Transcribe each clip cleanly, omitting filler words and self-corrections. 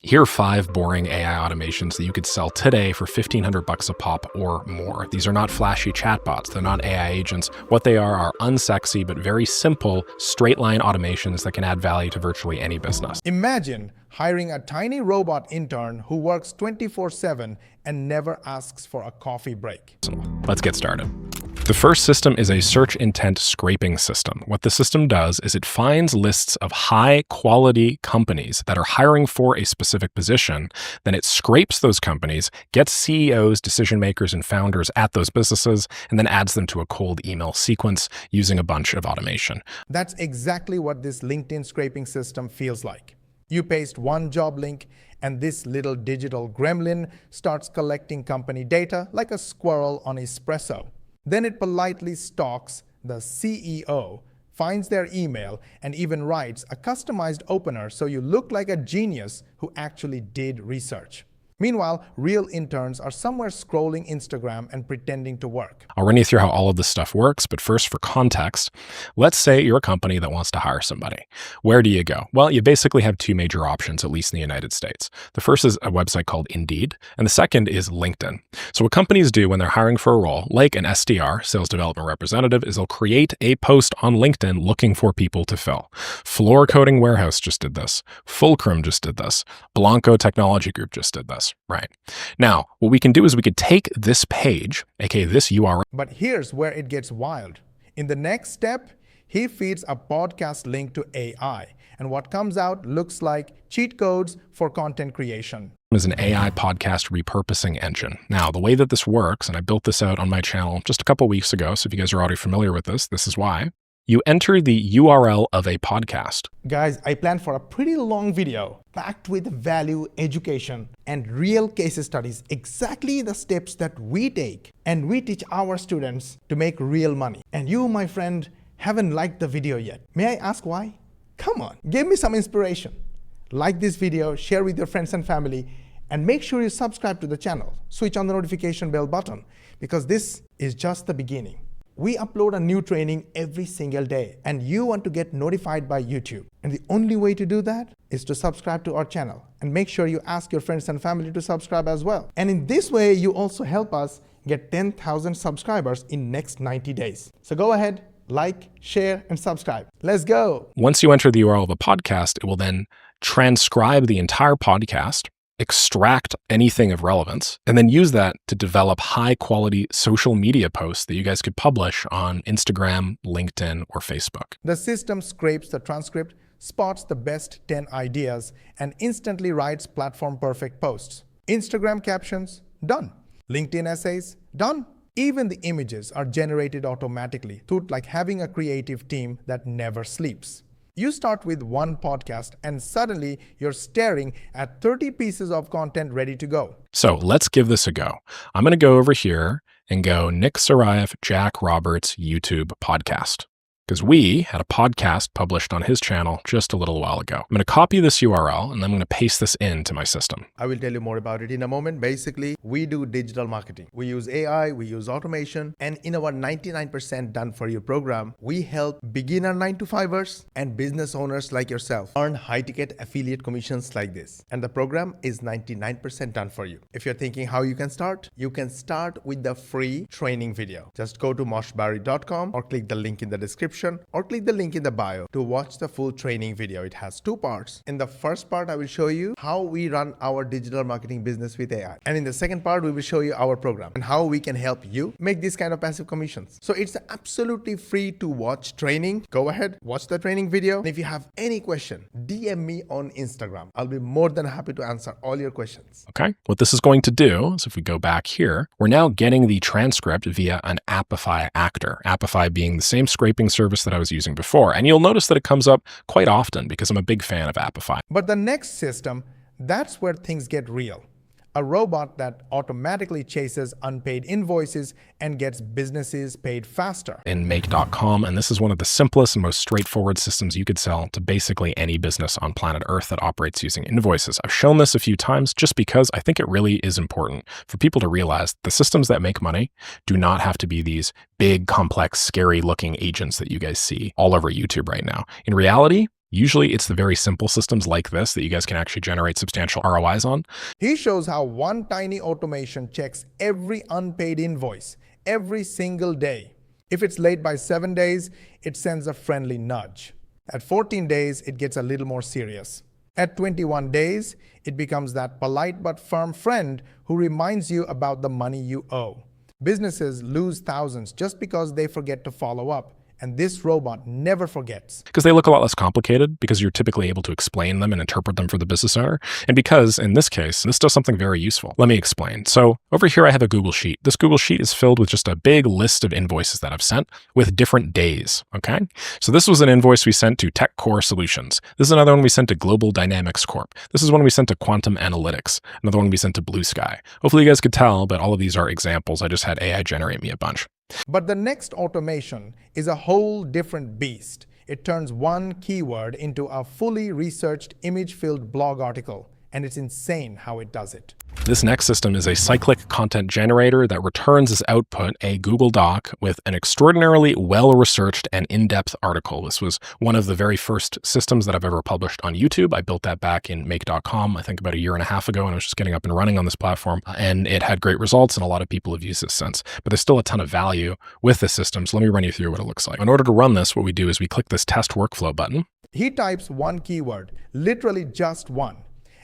Here are 5 boring AI automations that you could sell today for $1,500 a pop or more. These are not flashy chatbots. They're not AI agents. What they are unsexy but very simple, straight-line automations that can add value to virtually any business. Imagine hiring a tiny robot intern who works 24/7 and never asks for a coffee break. Let's get started. The first system is a search intent scraping system. What the system does is it finds lists of high-quality companies that are hiring for a specific position. Then it scrapes those companies, gets CEOs, decision makers, and founders at those businesses, and then adds them to a cold email sequence using a bunch of automation. That's exactly what this LinkedIn scraping system feels like. You paste one job link, and this little digital gremlin starts collecting company data like a squirrel on espresso. Then it politely stalks the CEO, finds their email, and even writes a customized opener so you look like a genius who actually did research. Meanwhile, real interns are somewhere scrolling Instagram and pretending to work. I'll run you through how all of this stuff works, but first, for context, let's say you're a company that wants to hire somebody. Where do you go? Well, you basically have 2 major options, at least in the United States. The first is a website called Indeed, and the second is LinkedIn. So what companies do when they're hiring for a role, like an SDR, sales development representative, is they'll create a post on LinkedIn looking for people to fill. Floor Coating Warehouse just did this. Fulcrum just did this. Blanco Technology Group just did this. Right. Now, what we can do is we could take this page, aka this URL. But here's where it gets wild. In the next step, he feeds a podcast link to AI, and what comes out looks like cheat codes for content creation. Is an AI podcast repurposing engine. Now, the way that this works, and I built this out on my channel just a couple weeks ago, so if you guys are already familiar with this, this is why. You enter the URL of a podcast. Guys, I planned for a pretty long video packed with value, education, and real case studies, exactly the steps that we take and we teach our students to make real money. And you, my friend, haven't liked the video yet. May I ask why? Come on, give me some inspiration. Like this video, share with your friends and family, and make sure you subscribe to the channel. Switch on the notification bell button, because this is just the beginning. We upload a new training every single day, and you want to get notified by YouTube. And the only way to do that is to subscribe to our channel, and make sure you ask your friends and family to subscribe as well. And in this way, you also help us get 10,000 subscribers in next 90 days. So go ahead, like, share, and subscribe. Let's go. Once you enter the URL of a podcast, it will then transcribe the entire podcast, extract anything of relevance, and then use that to develop high-quality social media posts that you guys could publish on Instagram, LinkedIn, or Facebook. The system scrapes the transcript, spots the best 10 ideas, and instantly writes platform-perfect posts. Instagram captions, done. LinkedIn essays, done. Even the images are generated automatically, like having a creative team that never sleeps. You start with one podcast and suddenly you're staring at 30 pieces of content ready to go. So let's give this a go. I'm going to go over here and go Nick Sarayev, Jack Roberts YouTube podcast, because we had a podcast published on his channel just a little while ago. I'm going to copy this URL and then I'm going to paste this into my system. I will tell you more about it in a moment. Basically, we do digital marketing. We use AI, we use automation, and in our 99% done for you program, we help beginner 9-to-5ers and business owners like yourself earn high-ticket affiliate commissions like this. And the program is 99% done for you. If you're thinking how you can start with the free training video. Just go to moshbarry.com or click the link in the description, or click the link in the bio to watch the full training video. It has 2 parts. In the first part, I will show you how we run our digital marketing business with AI. And in the second part, we will show you our program and how we can help you make these kind of passive commissions. So it's absolutely free to watch training. Go ahead, watch the training video. And if you have any question, DM me on Instagram. I'll be more than happy to answer all your questions. Okay, what this is going to do is if we go back here, we're now getting the transcript via an Apify actor. Apify being the same scraping service that I was using before. And you'll notice that it comes up quite often because I'm a big fan of Apify. But the next system, that's where things get real. A robot that automatically chases unpaid invoices and gets businesses paid faster. In Make.com, and this is one of the simplest and most straightforward systems you could sell to basically any business on planet Earth that operates using invoices. I've shown this a few times just because I think it really is important for people to realize the systems that make money do not have to be these big, complex, scary looking agents that you guys see all over YouTube right now. In reality, Usually it's the very simple systems like this that you guys can actually generate substantial ROIs on. He shows how one tiny automation checks every unpaid invoice every single day. If it's late by 7 days, it sends a friendly nudge. At 14 days, it gets a little more serious. At 21 days, it becomes that polite but firm friend who reminds you about the money you owe. Businesses lose thousands just because they forget to follow up. And this robot never forgets. Because they look a lot less complicated, because you're typically able to explain them and interpret them for the business owner, and because, in this case, this does something very useful. Let me explain. So over here I have a Google Sheet. This Google Sheet is filled with just a big list of invoices that I've sent with different days, okay? So this was an invoice we sent to Tech Core Solutions. This is another one we sent to Global Dynamics Corp. This is one we sent to Quantum Analytics. Another one we sent to Blue Sky. Hopefully you guys could tell, but all of these are examples. I just had AI generate me a bunch. But the next automation is a whole different beast. It turns one keyword into a fully researched, image-filled blog article, and it's insane how it does it. This next system is a cyclic content generator that returns as output a Google Doc with an extraordinarily well-researched and in-depth article. This was one of the very first systems that I've ever published on YouTube. I built that back in make.com, I think about a year and a half ago, and I was just getting up and running on this platform, and it had great results, and a lot of people have used this since. But there's still a ton of value with this system, so let me run you through what it looks like. In order to run this, what we do is we click this test workflow button. He types one keyword, literally just one,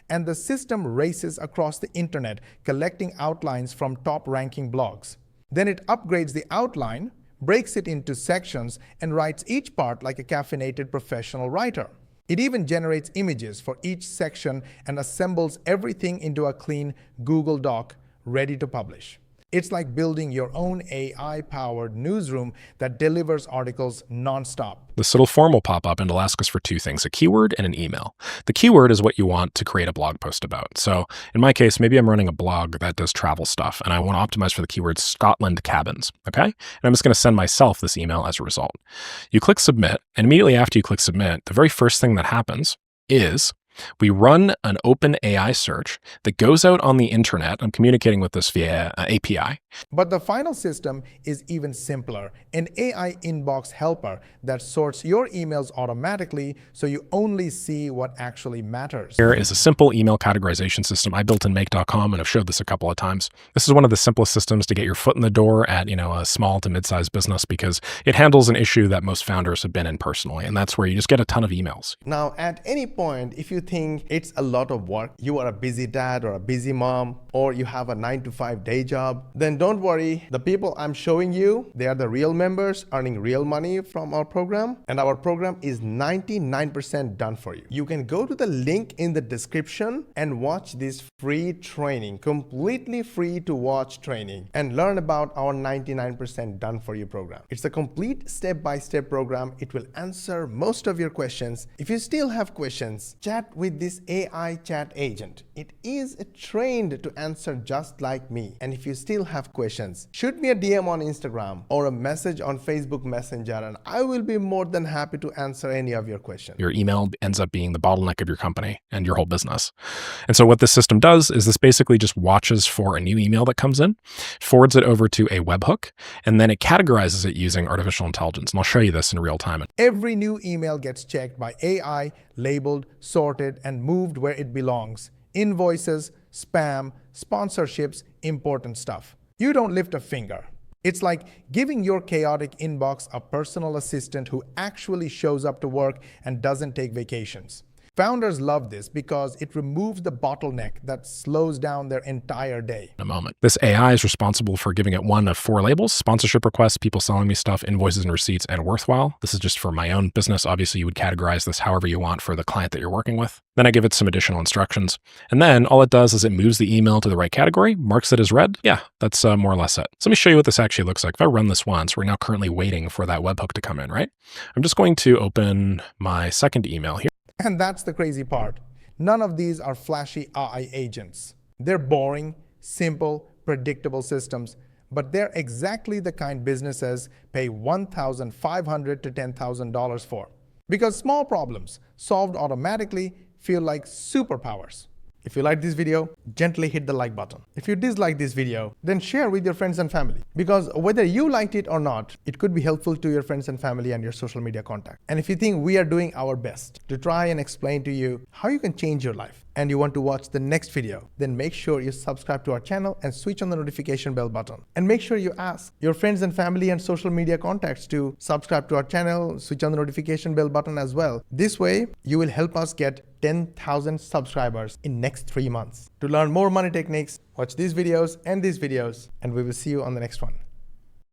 and the system races across the internet collecting outlines from top-ranking blogs. Then it upgrades the outline, breaks it into sections, and writes each part like a caffeinated professional writer. It even generates images for each section and assembles everything into a clean Google Doc ready to publish. It's like building your own AI-powered newsroom that delivers articles nonstop. This little form will pop up and it'll ask us for two things, a keyword and an email. The keyword is what you want to create a blog post about. So in my case, maybe I'm running a blog that does travel stuff and I want to optimize for the keyword Scotland cabins, okay? And I'm just going to send myself this email as a result. You click submit, and immediately after you click submit, the very first thing that happens is we run an open AI search that goes out on the internet. I'm communicating with this via API. But the final system is even simpler, an AI inbox helper that sorts your emails automatically so you only see what actually matters. Here is a simple email categorization system I built in make.com, and I've showed this a couple of times. This is one of the simplest systems to get your foot in the door at, a small to mid-sized business, because it handles an issue that most founders have been in personally, and that's where you just get a ton of emails. Now, at any point, if you think it's a lot of work, you are a busy dad or a busy mom, or you have a 9-to-5 day job, then don't worry. The people I'm showing you, they are the real members earning real money from our program, and our program is 99% done for you. You can go to the link in the description and watch this free training, completely free to watch training, and learn about our 99% done for you program. It's a complete step-by-step program. It will answer most of your questions. If you still have questions, chat with this AI chat agent. It is trained to answer just like me. And if you still have questions, shoot me a DM on Instagram or a message on Facebook Messenger, and I will be more than happy to answer any of your questions. Your email ends up being the bottleneck of your company and your whole business. And so what this system does is this basically just watches for a new email that comes in, forwards it over to a webhook, and then it categorizes it using artificial intelligence. And I'll show you this in real time. Every new email gets checked by AI, labeled, sorted, and moved where it belongs. Invoices, spam, sponsorships, important stuff. You don't lift a finger. It's like giving your chaotic inbox a personal assistant who actually shows up to work and doesn't take vacations. Founders love this because it removes the bottleneck that slows down their entire day. In a moment. This AI is responsible for giving it one of 4 labels: sponsorship requests, people selling me stuff, invoices and receipts, and worthwhile. This is just for my own business. Obviously, you would categorize this however you want for the client that you're working with. Then I give it some additional instructions. And then all it does is it moves the email to the right category, marks it as read. Yeah, that's more or less it. So let me show you what this actually looks like. If I run this once, we're now currently waiting for that webhook to come in, right? I'm just going to open my second email here. And that's the crazy part. None of these are flashy AI agents. They're boring, simple, predictable systems, but they're exactly the kind businesses pay $1,500 to $10,000 for. Because small problems solved automatically feel like superpowers. If you like this video, gently hit the like button. If you dislike this video, then share with your friends and family. Because whether you liked it or not, it could be helpful to your friends and family and your social media contact. And if you think we are doing our best to try and explain to you how you can change your life, and you want to watch the next video, then make sure you subscribe to our channel and switch on the notification bell button. And make sure you ask your friends and family and social media contacts to subscribe to our channel, switch on the notification bell button as well. This way, you will help us get 10,000 subscribers in next 3 months. To learn more money techniques, watch these videos, and we will see you on the next one.